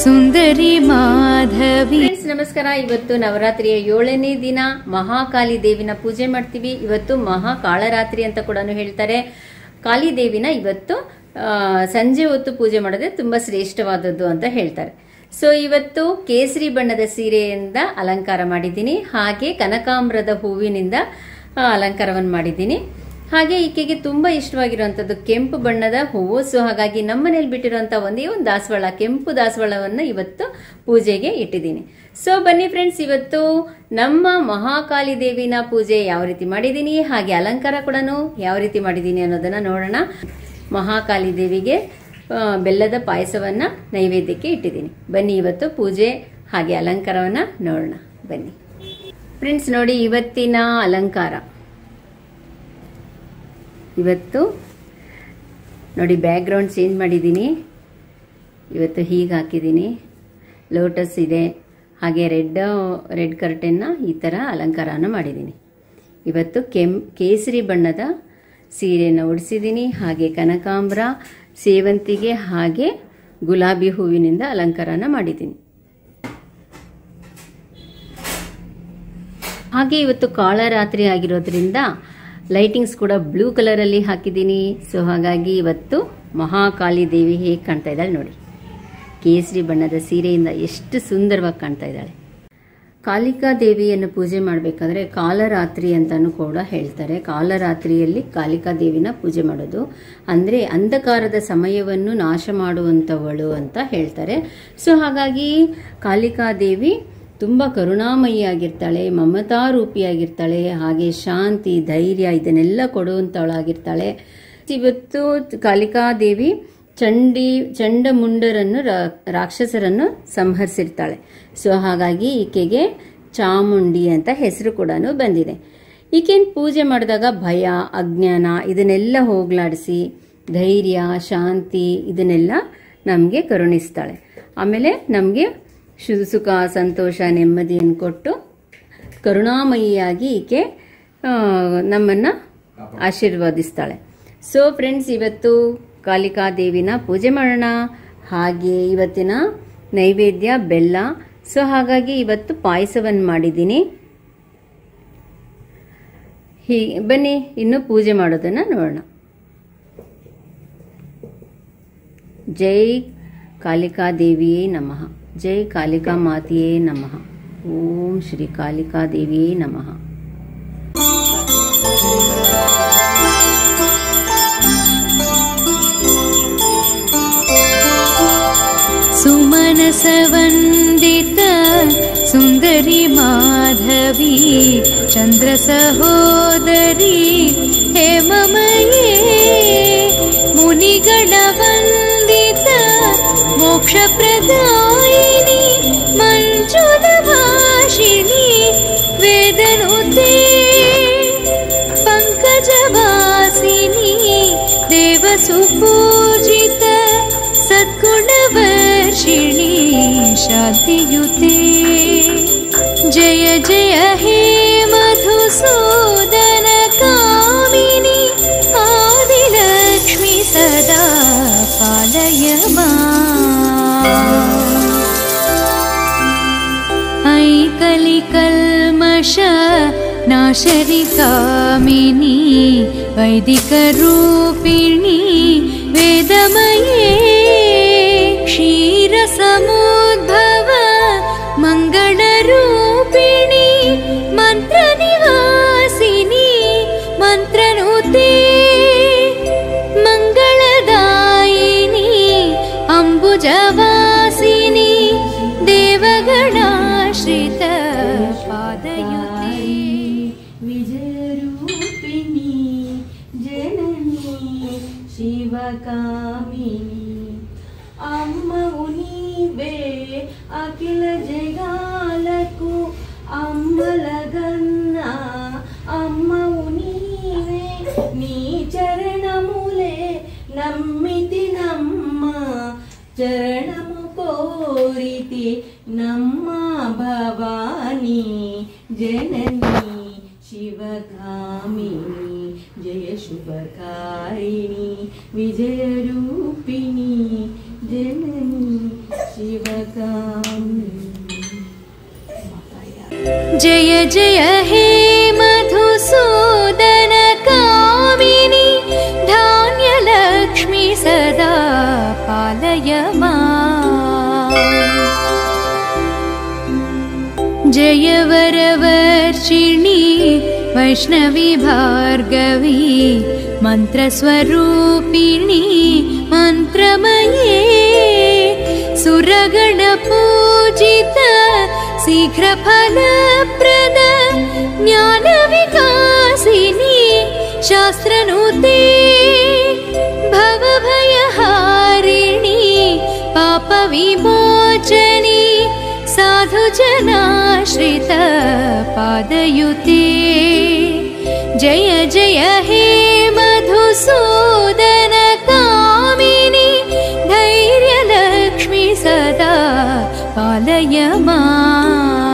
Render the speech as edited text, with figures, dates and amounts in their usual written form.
ಸುಂದರಿ ಮಾಧವಿ. ನಮಸ್ಕಾರ. ಇವತ್ತು ನವರಾತ್ರಿಯ 7ನೇ ದಿನ ಮಹಾಕಾಳಿ ದೇವಿನ ಪೂಜೆ ಮಾಡ್ತೀವಿ. ಇವತ್ತು ಮಹಾಕಾಳರಾತ್ರಿ ಅಂತ ಕೂಡ ಹೇಳ್ತಾರೆ. ಕಾಳಿ ದೇವಿನ ಇವತ್ತು ಸಂಜೆ ಹೊತ್ತು ಪೂಜೆ ಮಾಡೋದೇ ತುಂಬಾ ಶ್ರೇಷ್ಠವಾದದ್ದು ಅಂತ ಹೇಳ್ತಾರೆ. ಸೊ ಇವತ್ತು ಕೇಸರಿ ಬಣ್ಣದ ಸೀರೆಯಿಂದ ಅಲಂಕಾರ ಮಾಡಿದ್ದೀನಿ, ಹಾಗೆ ಕನಕಾಂಬರದ ಹೂವಿನಿಂದ ಅಲಂಕಾರವನ್ನು ಮಾಡಿದ್ದೀನಿ. ಹಾಗೆ ಈಕೆಗೆ ತುಂಬಾ ಇಷ್ಟವಾಗಿರುವಂತದ್ದು ಕೆಂಪು ಬಣ್ಣದ ಹೂವು. ಸೊ ಹಾಗಾಗಿ ನಮ್ಮನೇಲಿ ಬಿಟ್ಟಿರುವಂತಹ ಒಂದೇ ಒಂದು ದಾಸವಾಳ, ಕೆಂಪು ದಾಸವಾಳವನ್ನು ಇವತ್ತು ಪೂಜೆಗೆ ಇಟ್ಟಿದ್ದೀನಿ. ಸೊ ಬನ್ನಿ ಫ್ರೆಂಡ್ಸ್, ಇವತ್ತು ನಮ್ಮ ಮಹಾಕಾಳಿ ದೇವಿನ ಪೂಜೆ ಯಾವ ರೀತಿ ಮಾಡಿದ್ದೀನಿ, ಹಾಗೆ ಅಲಂಕಾರ ಕೂಡ ಯಾವ ರೀತಿ ಮಾಡಿದ್ದೀನಿ ಅನ್ನೋದನ್ನ ನೋಡೋಣ. ಮಹಾಕಾಳಿ ದೇವಿಗೆ ಬೆಲ್ಲದ ಪಾಯಸವನ್ನ ನೈವೇದ್ಯಕ್ಕೆ ಇಟ್ಟಿದ್ದೀನಿ. ಬನ್ನಿ ಇವತ್ತು ಪೂಜೆ ಹಾಗೆ ಅಲಂಕಾರವನ್ನ ನೋಡೋಣ. ಬನ್ನಿ ಫ್ರೆಂಡ್ಸ್, ನೋಡಿ ಇವತ್ತಿನ ಅಲಂಕಾರ. ಇವತ್ತು ನೋಡಿ ಬ್ಯಾಕ್ ಗ್ರೌಂಡ್ ಚೇಂಜ್ ಮಾಡಿದ್ದೀನಿ. ಇವತ್ತು ಹೀಗೆ ಹಾಕಿದ್ದೀನಿ, ಲೋಟಸ್ ಇದೆ, ಹಾಗೆ ರೆಡ್ ಕರ್ಟನ್ನ ಈ ಥರ ಅಲಂಕಾರನ ಮಾಡಿದ್ದೀನಿ. ಇವತ್ತು ಕೇಸರಿ ಬಣ್ಣದ ಸೀರೆಯನ್ನು ಉಡಿಸಿದ್ದೀನಿ, ಹಾಗೆ ಕನಕಾಂಬರ, ಸೇವಂತಿಗೆ ಹಾಗೆ ಗುಲಾಬಿ ಹೂವಿನಿಂದ ಅಲಂಕಾರನ ಮಾಡಿದ್ದೀನಿ. ಹಾಗೆ ಇವತ್ತು ಕಾಳರಾತ್ರಿ ಆಗಿರೋದ್ರಿಂದ ಲೈಟಿಂಗ್ಸ್ ಕೂಡ ಬ್ಲೂ ಕಲರ್ ಅಲ್ಲಿ ಹಾಕಿದ್ದೀನಿ. ಸೊ ಹಾಗಾಗಿ ಇವತ್ತು ಮಹಾಕಾಳಿ ದೇವಿ ಹೇಗೆ ಕಾಣ್ತಾ ಇದ್ದಾಳೆ ನೋಡಿ. ಕೇಸರಿ ಬಣ್ಣದ ಸೀರೆಯಿಂದ ಎಷ್ಟು ಸುಂದರವಾಗಿ ಕಾಣ್ತಾ ಇದ್ದಾಳೆ. ಕಾಳಿಕಾ ದೇವಿಯನ್ನು ಪೂಜೆ ಮಾಡಬೇಕಾದ್ರೆ ಕಾಲರಾತ್ರಿ ಅಂತಾನು ಕೂಡ ಹೇಳ್ತಾರೆ. ಕಾಲರಾತ್ರಿಯಲ್ಲಿ ಕಾಳಿಕಾ ದೇವಿನ ಪೂಜೆ ಮಾಡೋದು ಅಂದ್ರೆ ಅಂಧಕಾರದ ಸಮಯವನ್ನು ನಾಶ ಮಾಡುವಂತವಳು ಅಂತ ಹೇಳ್ತಾರೆ. ಸೊ ಹಾಗಾಗಿ ಕಾಳಿಕಾ ದೇವಿ ತುಂಬ ಕರುಣಾಮಯಿಯಾಗಿರ್ತಾಳೆ, ಮಮತಾ ರೂಪಿಯಾಗಿರ್ತಾಳೆ, ಹಾಗೆ ಶಾಂತಿ, ಧೈರ್ಯ ಇದನ್ನೆಲ್ಲ ಕೊಡುವಂತವಳಾಗಿರ್ತಾಳೆ. ಇವತ್ತು ಕಾಳಿಕಾ ದೇವಿ ಚಂಡಮುಂಡರನ್ನು ರಾಕ್ಷಸರನ್ನು ಸಂಹರಿಸಿರ್ತಾಳೆ. ಸೊ ಹಾಗಾಗಿ ಈಕೆಗೆ ಚಾಮುಂಡಿ ಅಂತ ಹೆಸರು ಕೂಡ ಬಂದಿದೆ. ಈಕೆನ್ ಪೂಜೆ ಮಾಡಿದಾಗ ಭಯ, ಅಜ್ಞಾನ ಇದನ್ನೆಲ್ಲ ಹೋಗ್ಲಾಡಿಸಿ ಧೈರ್ಯ, ಶಾಂತಿ ಇದನ್ನೆಲ್ಲ ನಮಗೆ ಕರುಣಿಸ್ತಾಳೆ. ಆಮೇಲೆ ನಮಗೆ ಸುಖ, ಸಂತೋಷ, ನೆಮ್ಮದಿಯನ್ನು ಕೊಟ್ಟು ಕರುಣಾಮಯಿಯಾಗಿ ಈಕೆ ನಮ್ಮನ್ನ ಆಶೀರ್ವಾದಿಸ್ತಾಳೆ. ಸೊ ಫ್ರೆಂಡ್ಸ್, ಇವತ್ತು ಕಾಳಿಕಾ ದೇವಿನ ಪೂಜೆ ಮಾಡೋಣ. ಹಾಗೆ ಇವತ್ತಿನ ನೈವೇದ್ಯ ಬೆಲ್ಲ. ಸೊ ಹಾಗಾಗಿ ಇವತ್ತು ಪಾಯಸವನ್ನು ಮಾಡಿದ್ದೀನಿ. ಬನ್ನಿ ಇನ್ನು ಪೂಜೆ ಮಾಡೋದನ್ನ ನೋಡೋಣ. ಜೈ ಕಾಳಿಕಾ ದೇವಿಯೇ ನಮಃ. ಜೈ ಕಾಳಿಕಾ ಮಾತೆಯೇ ನಮಃ. ಓಂ ಶ್ರೀ ಕಾಳಿಕಾ ದೇವಿಯೇ ನಮಃ. ಸುಮನಸ ವಂದಿತ ಸುಂದರಿ ಮಾಧವಿ, ಚಂದ್ರ ಸಹೋದರಿ ಹೇಮಮಯೇ, ಮುನಿಗಳ ವಂದಿತ ಮೋಕ್ಷ ಪ್ರದಾಯಿನಿ, ಮಂಜುದ ಭಾಷಿಣಿ ವೇದನುತೆ, ಪಂಕಜವಾಸಿನಿ ದೇವ ಸುಪೂಜಿತ, ಸದ್ಗುಣವರ್ಷಿಣಿ ಶಾಂತಿಯುತೆ. ಜಯ ಜಯ ಹೇ ಮಧುಸೂದನ ಕಾಮಿನಿ, ಆದಿಲಕ್ಷ್ಮಿ ಸದಾ ಪಾಲಯ ಐ ಕಲಿಕಲ್ಮಷ ನಾಶರಿ ಕಾಮಿನಿ, ವೈದಿಕ ರೂಪಿಣಿ ವೇದಮಯೇ, ಕ್ಷೀರ ಸಮುದ್ಭವ ಮಂಗಳ ರೂಪಿಣಿ, ಮಂತ್ರ ನಿವಾಸಿನಿ ಮಂತ್ರನುತೆ, ಮಂಗಳದಾಯಿನಿ ಅಂಬುಜವಾಸಿನಿ, ದೇವಗಣಾಶ್ರಿತ ಪಾದಯುತೆ. ವಿಜಯರೂಪಿಣಿ ಜನನಿ ಶಿವಕಾಮಿನಿ, ಅಮ್ಮವು ನೀವೇ ಅಖಿಲ ಜಗಾలకు అమ్మలగన్న, అమ్మవు నీవే నీ చరణములే నమ్మితి నమ్మ, చరణము కోరితి నమ్మ భవాని, జనని శివకామిని, జయ శుభకారిణి, విజయరూపిణి जननी शिवकामिनी. जय जय हे मधुसूदन कामिनी धान्यलक्ष्मी सदा पालय माम्। जय वरवर्षिणी वैष्णवी भार्गवी मन्त्रस्वरूपिणी मन्त्रमये सुरगणपूजित शीघ्रफलप्रद ज्ञानविकासिनी शास्त्रनुते भवभयहारिणी पापविमोचनी साधुजनाश्रित पादयुते जय जय हे मधुसूदन कामिनी धैर्यलक्ष्मी सदा पालय माम्।